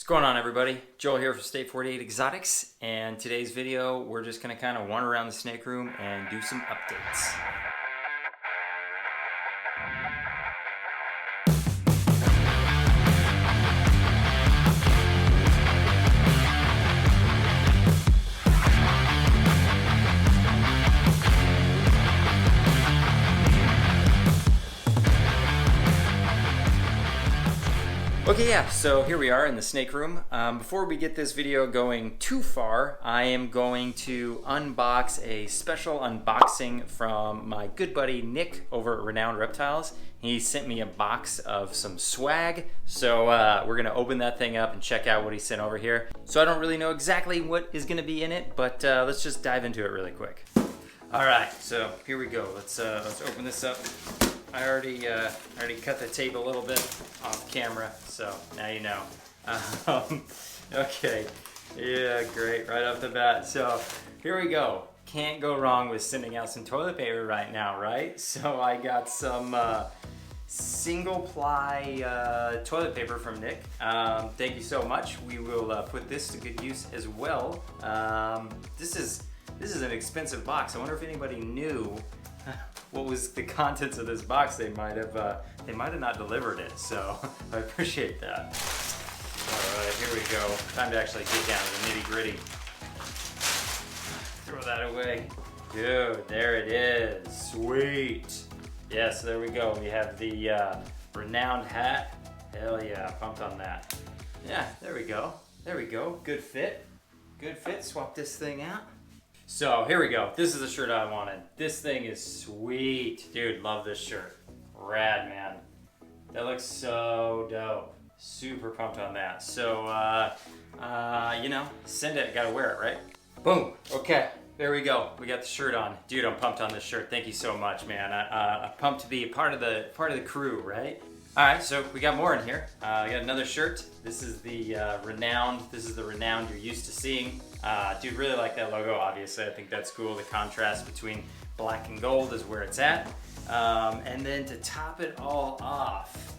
going on, everybody? Joel here for State 48 Exotics, and today's video we're just going to kind of wander around the snake room and do some updates. Okay, yeah, so here we are in the snake room. Before we get this video going too far, I am going to unbox a special unboxing from my good buddy Nick over at Renowned Reptiles. He sent me a box of some swag, so we're gonna open that thing up and check out what he sent over here. So I don't really know exactly what is gonna be in it, but let's just dive into it really quick. All right, so here we go. Let's open this up. I already cut the tape a little bit off camera, so now you know. Okay, yeah, great, right off the bat. So here we go. Can't go wrong with sending out some toilet paper right now, right? So I got some single ply toilet paper from Nick. Thank you so much. We will put this to good use as well. This is an expensive box. I wonder if anybody knew what was the contents of this box. They might have not delivered it, so I appreciate that. All right, here we go. Time to actually get down to the nitty gritty. Throw that away. Dude, there it is. Sweet. Yeah, so there we go. We have the Renowned hat. Hell yeah, pumped on that. Yeah, there we go. There we go. Good fit. Good fit. Swap this thing out. So here we go. This is the shirt I wanted. This thing is sweet. Dude, love this shirt. Rad, man. That looks so dope. Super pumped on that. So, you know, send it. Gotta wear it, right? Boom. Okay, there we go. We got the shirt on. Dude, I'm pumped on this shirt. Thank you so much, man. I'm pumped to be a part of the crew, right? All right, so we got more in here. We got another shirt. This is the Renowned. This is the Renowned you're used to seeing. Dude, really like that logo, obviously. I think that's cool. The contrast between black and gold is where it's at. And then to top it all off,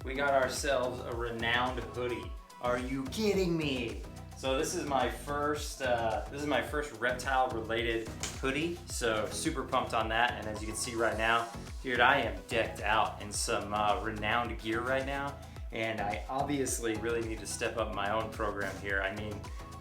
we got ourselves a Renowned hoodie. Are you kidding me? So this is my first reptile-related hoodie, so super pumped on that. And as you can see right now, dude, I am decked out in some Renowned gear right now, and I obviously really need to step up my own program here. I mean,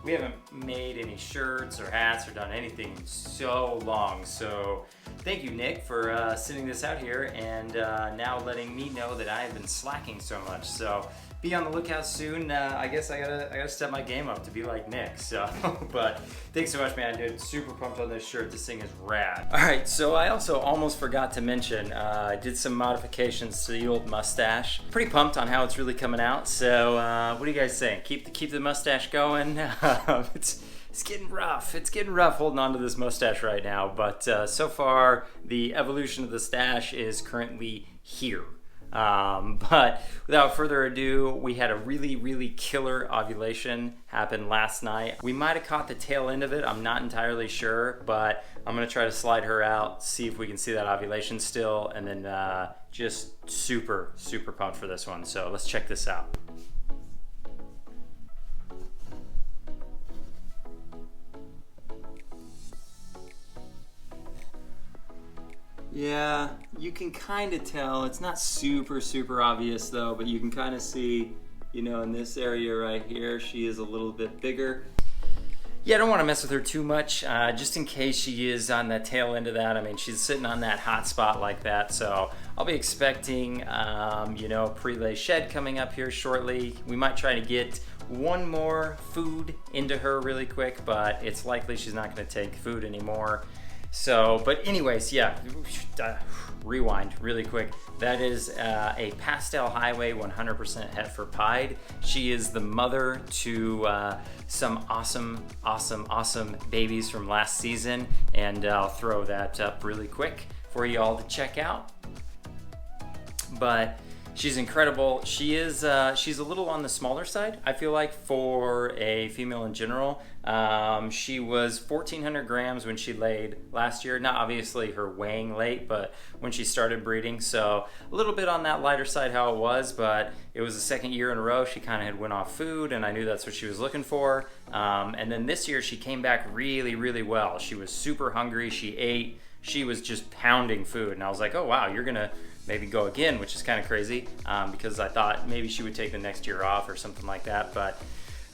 we haven't made any shirts or hats or done anything in so long, so thank you, Nick, for sending this out here and now letting me know that I have been slacking so much. So be on the lookout soon. I guess I gotta step my game up to be like Nick. So, but thanks so much, man, dude. Super pumped on this shirt. This thing is rad. All right, so I also almost forgot to mention I did some modifications to the old mustache. Pretty pumped on how it's really coming out. So, what do you guys think? Keep the mustache going. It's getting rough. It's getting rough holding on to this mustache right now. But so far, the evolution of the stash is currently here. But without further ado, we had a really killer ovulation happen last night. We might have caught the tail end of it, I'm not entirely sure, but I'm gonna try to slide her out, see if we can see that ovulation still, and then just super pumped for this one. So let's check this out. Yeah, you can kind of tell. It's not super obvious though, but you can kind of see, you know, in this area right here, she is a little bit bigger. Yeah, I don't want to mess with her too much, just in case she is on the tail end of that. I mean, she's sitting on that hot spot like that, so I'll be expecting, you know, pre-lay shed coming up here shortly. We might try to get one more food into her really quick, but it's likely she's not going to take food anymore. So, but anyways, yeah, rewind really quick. That is a Pastel Highway 100% Heifer Pied. She is the mother to some awesome babies from last season, and I'll throw that up really quick for you all to check out. But She's incredible. She's a little on the smaller side, I feel like, for a female in general. She was 1,400 grams when she laid last year. Not obviously her weighing late, but when she started breeding. So a little bit on that lighter side how it was, but it was the second year in a row she kind of had went off food, and I knew that's what she was looking for. And then this year she came back really, really well. She was super hungry. She ate. She was just pounding food. And I was like, oh, wow, you're going to maybe go again, which is kind of crazy, because I thought maybe she would take the next year off or something like that. But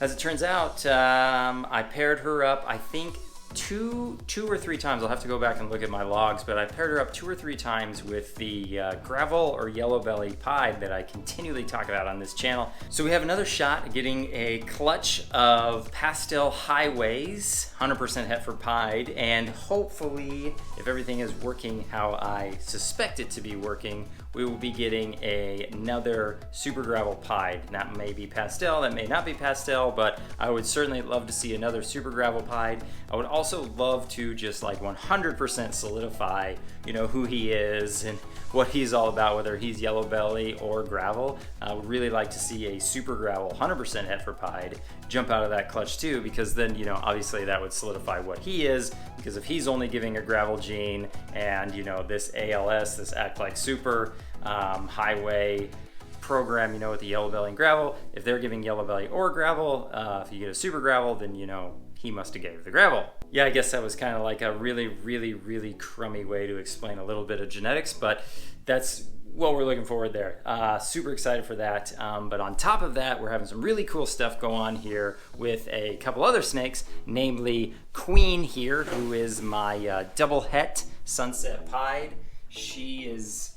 as it turns out, I paired her up, I think, two or three times. I'll have to go back and look at my logs, but I paired her up 2 or 3 times with the gravel or Yellowbelly Pied that I continually talk about on this channel. So we have another shot at getting a clutch of pastel highways, 100% Heifer Pied, and hopefully, if everything is working how I suspect it to be working, we will be getting another super gravel pied. That may be pastel, that may not be pastel, but I would certainly love to see another super gravel pied. I would also love to just like 100% solidify, you know, who he is and what he's all about, whether he's Yellowbelly or gravel. I would really like to see a super gravel 100% Heifer Pied jump out of that clutch too, because then, you know, obviously that would solidify what he is, because if he's only giving a gravel gene and, you know, this ALS, this Act Like Super highway program, you know, with the Yellowbelly and gravel, if they're giving Yellowbelly or gravel, if you get a super gravel, then, you know, he must have gave the gravel. Yeah, I guess that was kind of like a really, really, really crummy way to explain a little bit of genetics, but that's what we're looking forward there. Super excited for that. But on top of that, we're having some really cool stuff go on here with a couple other snakes, namely Queen here, who is my double het sunset pied. She's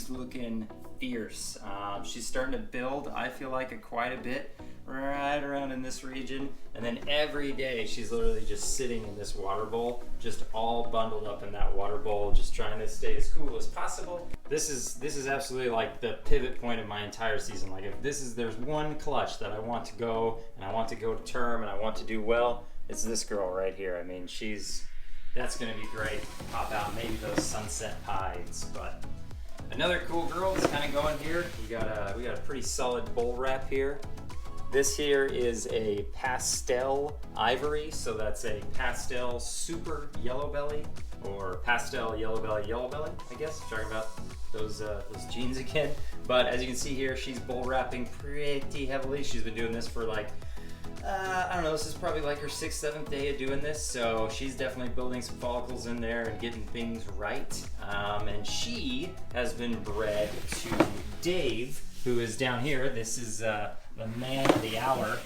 looking fierce. She's starting to build, I feel like, quite a bit right around in this region, and then every day she's literally just sitting in this water bowl, just all bundled up in that water bowl, just trying to stay as cool as possible. This is absolutely like the pivot point of my entire season. Like, if there's one clutch that I want to go, and I want to go to term, and I want to do well, it's this girl right here. I mean, that's gonna be great. Pop out maybe those sunset pieds. But another cool girl is kind of going here. We got a pretty solid bowl wrap here. This here is a pastel ivory, so that's a pastel super Yellowbelly, or pastel Yellowbelly, I guess. Talking about those genes again. But as you can see here, she's bowl wrapping pretty heavily. She's been doing this for like, I don't know, this is probably like her 6th, 7th day of doing this, so she's definitely building some follicles in there and getting things right. And she has been bred to Dave, who is down here. This is the man of the hour.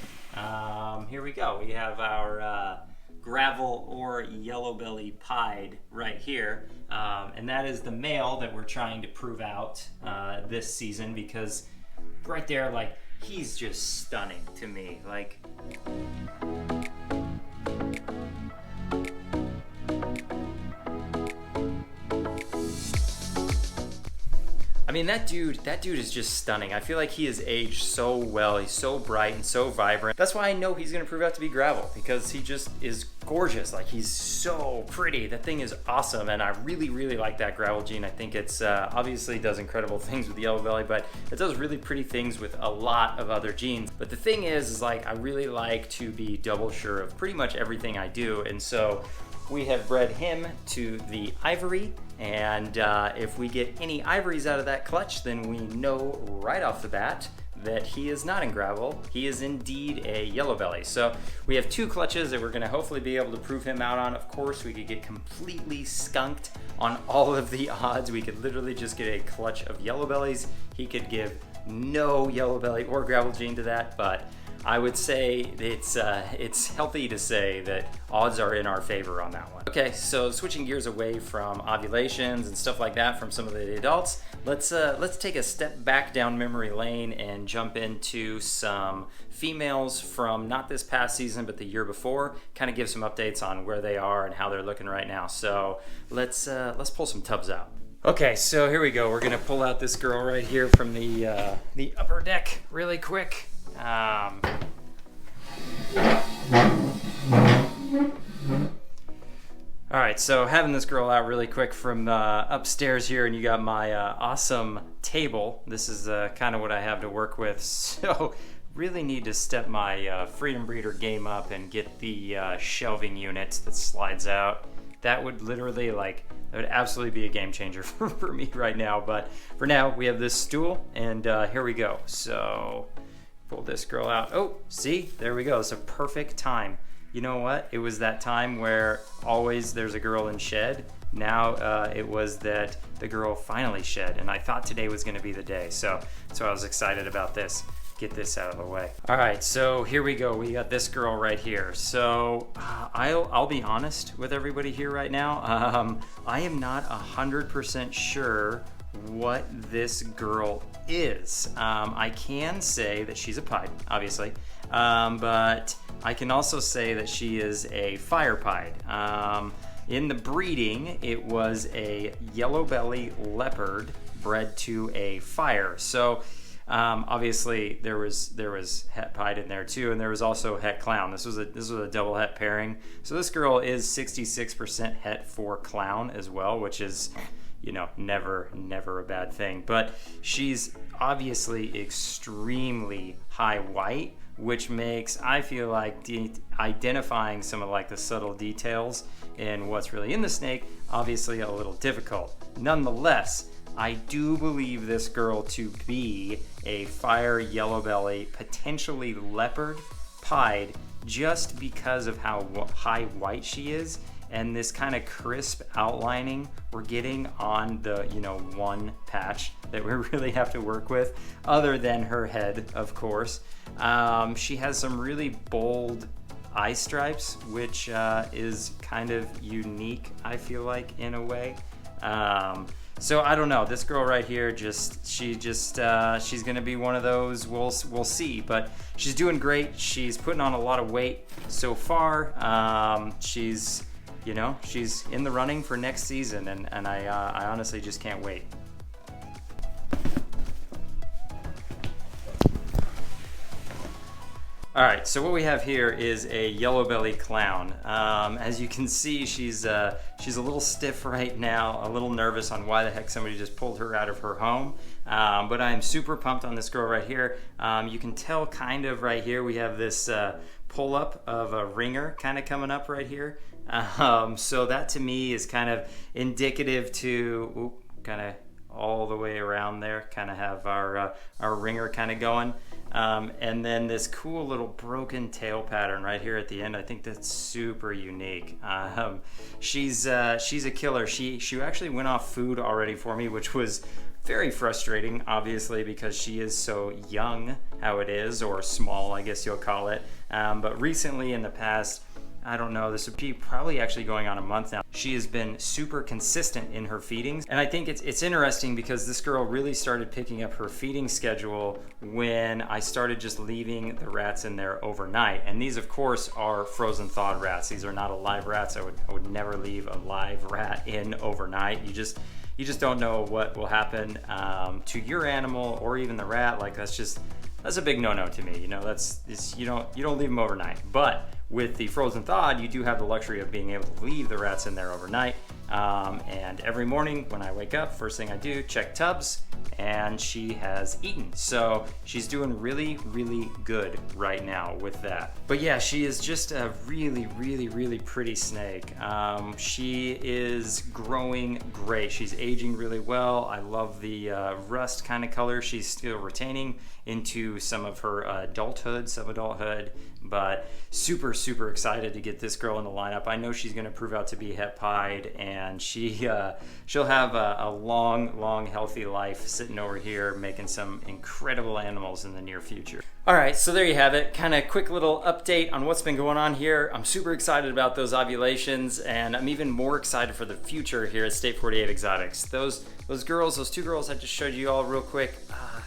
Here we go. We have our gravel or Yellowbelly Pied right here. And that is the male that we're trying to prove out this season, because right there, like, he's just stunning to me. Like, I mean, that dude is just stunning. I feel like he has aged so well. He's so bright and so vibrant. That's why I know he's gonna prove out to be gravel, because he just is gorgeous. Like, he's so pretty. That thing is awesome, and I really, really like that gravel gene. I think it's obviously does incredible things with the Yellowbelly, but it does really pretty things with a lot of other genes. But the thing is like, I really like to be double sure of pretty much everything I do, and so we have bred him to the ivory, and if we get any ivories out of that clutch, then we know right off the bat that he is not in gravel. He is indeed a Yellowbelly. So we have 2 clutches that we're gonna hopefully be able to prove him out on. Of course, we could get completely skunked on all of the odds. We could literally just get a clutch of Yellowbellies. He could give no Yellowbelly or gravel gene to that, but I would say it's healthy to say that odds are in our favor on that one. Okay, so switching gears away from ovulations and stuff like that from some of the adults, let's take a step back down memory lane and jump into some females from not this past season but the year before. Kind of give some updates on where they are and how they're looking right now. So let's pull some tubs out. Okay, so here we go. We're gonna pull out this girl right here from the upper deck really quick. All right, so having this girl out really quick from upstairs here, and you got my awesome table. This is kind of what I have to work with. So really need to step my Freedom Breeder game up and get the shelving units that slides out. That would literally that would absolutely be a game changer for me right now. But for now, we have this stool, and here we go. So pull this girl out. Oh, see, there we go. It's a perfect time. You know what? It was that time where always there's a girl in shed. Now it was that the girl finally shed, and I thought today was going to be the day. So I was excited about this. Get this out of the way. All right, so here we go. We got this girl right here. So I'll be honest with everybody here right now. I am not 100% sure what this girl is. I can say that she's a pied, obviously, but I can also say that she is a fire pied. In the breeding, it was a Yellowbelly Leopard bred to a fire. So obviously there was het pied in there too, and there was also het clown. This was a double het pairing. So this girl is 66% het for clown as well, which is, you know, never a bad thing. But she's obviously extremely high white, which makes, I feel like, identifying some of like the subtle details in what's really in the snake obviously a little difficult. Nonetheless, I do believe this girl to be a fire yellowbelly, potentially leopard pied, just because of how high white she is and this kind of crisp outlining we're getting on the, you know, one patch that we really have to work with, other than her head, of course. She has some really bold eye stripes, which is kind of unique, I feel like, in a way. So I don't know. This girl right here, she's gonna be one of those. We'll see. But she's doing great. She's putting on a lot of weight so far. She's in the running for next season, and I honestly just can't wait. All right, so what we have here is a Yellowbelly Clown. As you can see, she's a little stiff right now, a little nervous on why the heck somebody just pulled her out of her home. But I'm super pumped on this girl right here. You can tell kind of right here, we have this pull-up of a ringer kind of coming up right here. So that to me is kind of indicative to, kind of all the way around there, kind of have our ringer kind of going. And then this cool little broken tail pattern right here at the end. I think that's super unique. She's a killer. She actually went off food already for me, which was very frustrating, obviously, because she is so young, how it is, or small, I guess you'll call it. But recently, in the past, I don't know, this would be probably actually going on a month now, she has been super consistent in her feedings. And I think it's interesting because this girl really started picking up her feeding schedule when I started just leaving the rats in there overnight. And these, of course, are frozen thawed rats. These are not alive rats. I would never leave a live rat in overnight. You just don't know what will happen to your animal or even the rat. Like, that's a big no-no to me. You know, you don't leave them overnight. But with the frozen thawed, you do have the luxury of being able to leave the rats in there overnight. And every morning when I wake up, first thing I do, check tubs, and she has eaten. So she's doing really, really good right now with that. But yeah, she is just a really, really, really pretty snake. She is growing great. She's aging really well. I love the rust kind of color she's still retaining into some of her sub-adulthood, but super, super excited to get this girl in the lineup. I know she's going to prove out to be het pied, and she'll have a long, healthy life sitting over here making some incredible animals in the near future. All right, so there you have it. Kind of quick little update on what's been going on here. I'm super excited about those ovulations, and I'm even more excited for the future here at State 48 Exotics. Those two girls I just showed you all real quick,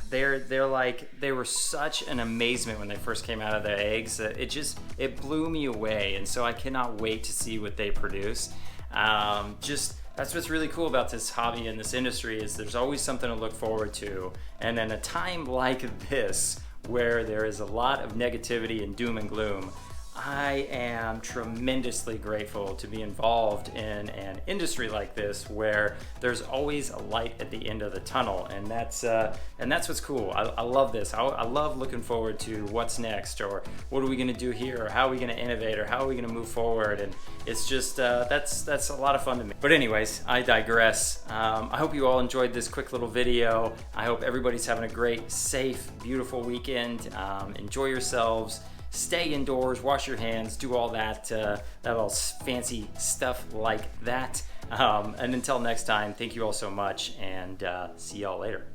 they were such an amazement when they first came out of their eggs. It blew me away, and so I cannot wait to see what they produce. That's what's really cool about this hobby and this industry, is there's always something to look forward to. And in a time like this, where there is a lot of negativity and doom and gloom, I am tremendously grateful to be involved in an industry like this where there's always a light at the end of the tunnel, and that's what's cool. I love this. I love looking forward to what's next, or what are we going to do here, or how are we going to innovate, or how are we going to move forward, and it's just that's a lot of fun to me. But anyways, I digress. I hope you all enjoyed this quick little video. I hope everybody's having a great, safe, beautiful weekend. Enjoy yourselves. Stay indoors, wash your hands, do all that all fancy stuff like that. And until next time, thank you all so much, and see y'all later.